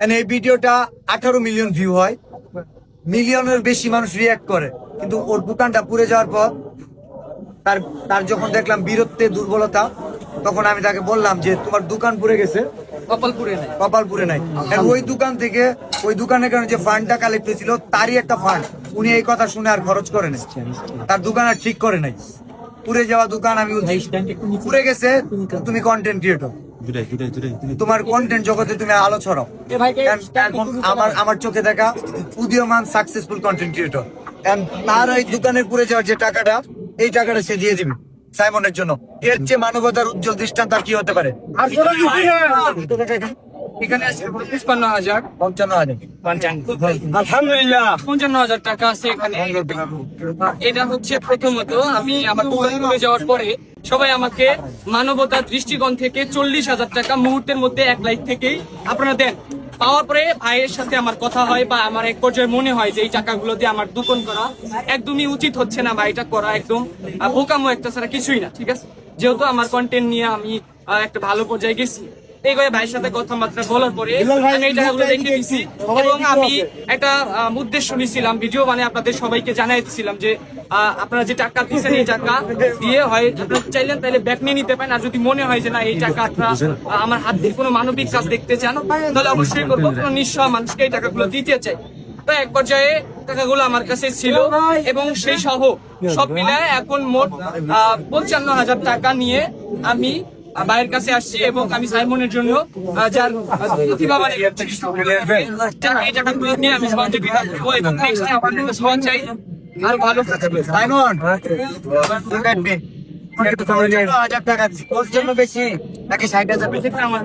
এই ভিডিওটা 18 million view হয়, মিলিয়নের বেশি মানুষ রিয়াক্ট করে, কিন্তু ওর দোকানটা পুড়ে যাওয়ার পর তার যখন দেখলাম বীরত্বের দুর্বলতা, তখন আমি তাকে বললাম যে তোমার দোকান পুড়ে গেছে, কপাল পুড়ে নাই। ওই দোকান থেকে, ওই দোকানের কারণে যে ফান্ডটা কালেক্ট হয়েছিল তারই একটা ফান্ড উনি এই কথা শুনে আর খরচ করে নাই, তার দোকান আর ঠিক করে নাই। পুড়ে যাওয়া দোকান, আমি পুড়ে গেছে, তুমি কন্টেন্ট ক্রিয়েটর, তোমার কন্টেন্ট জগতে তুমি আলো ছড়াও। আমার চোখে দেখা উদীয়মান সাকসেসফুল কন্টেন্ট ক্রিয়েটর, তার এই দোকানের পুড়ে যাওয়ার যে টাকাটা, এই টাকাটা সে দিয়ে দিবে সাইমনের জন্য। এর চেয়ে মানবতার উজ্জ্বল দৃষ্টান্ত আর কি হতে পারে? এখানে আছে 55,000, 55,000। আলহামদুলিল্লাহ 55,000 টাকা আছে এখানে। এটা হচ্ছে প্রথমত, আমি আমার দোকান খুলে যাওয়ার পরে সবাই আমাকে মানবতার দৃষ্টিকোণ থেকে 40,000 টাকা মুহূর্তের মধ্যে 1 লাখ থেকেই আপনারা দেন। পাওয়ার পরে ভাইয়ের সাথে আমার কথা হয় বা আমার এক পর্যায়ে মনে হয় যে এই টাকাগুলো দিয়ে আমার দোকান করা একদমই উচিত হচ্ছে না, বা এটা করা একদম বোকামো একটা ছাড়া কিছুই না। ঠিক আছে, যেহেতু আমার কন্টেন্ট নিয়ে আমি একটা ভালো পর্যায়ে গেছি, এই করে ভাইয়ের সাথে কথাবার্তা বলার পরে আমি এই টাকাগুলো রেখে দিছি, এবং আমি একটা উদ্দেশ্য নিয়েছিলাম, ভিডিও মানে আপনাদের সবাইকে জানাই দিচ্ছিলাম যে আপনারা যে টাকা দিচ্ছেন এই টাকা দিয়ে হয় আপনারা চাইলেন তাহলে ব্যাক নিয়ে নিতে পারেন, আর যদি মনে হয় যে না এই টাকা আপনারা আমার হাত দিয়ে কোনো মানবিক কাজ দেখতে চান তাহলে অবশ্যই করবো, কোনো নিঃস্ব মানুষকে এই টাকাগুলো দিতে চাই। তো এক পর্যায়ে টাকাগুলো আমার কাছে ছিল, এবং সেই সহ সব মিলায় এখন মোট 55,000 টাকা নিয়ে আমি ভাইয়ের কাছে আসছি, এবং আমি সাইমনের জন্য যার প্রতিভা মানে এই টাকাগুলো নিয়ে আমি সহযোগিতা করবো, এবং নেক্সট টাইম আমার জন্য সহজ চাই আর ভালো সাইমন 50,000 টাকা ওর জন্য বেশি নাকি 60,000 বেশি? আমার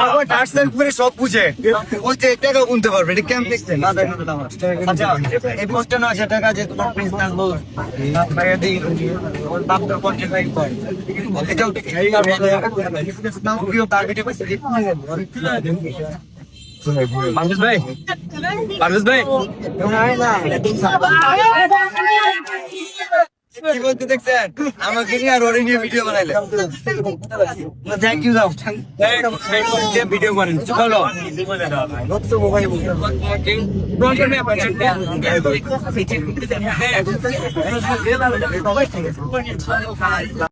60,000 সব বুঝে বলছে টাকা গুনতে পারবে, এটা কেমন দেখছেন? আচ্ছা, এই 55,000 টাকা যে তোমার প্রিন্সিপাল বল পারভেজ ভাই কি বলতে দেখছেন? আমাকে নিয়ে আর ওরে নিয়ে ভিডিও বানাইলে থ্যাংক ইউ দাও, ভিডিও করেন চলো।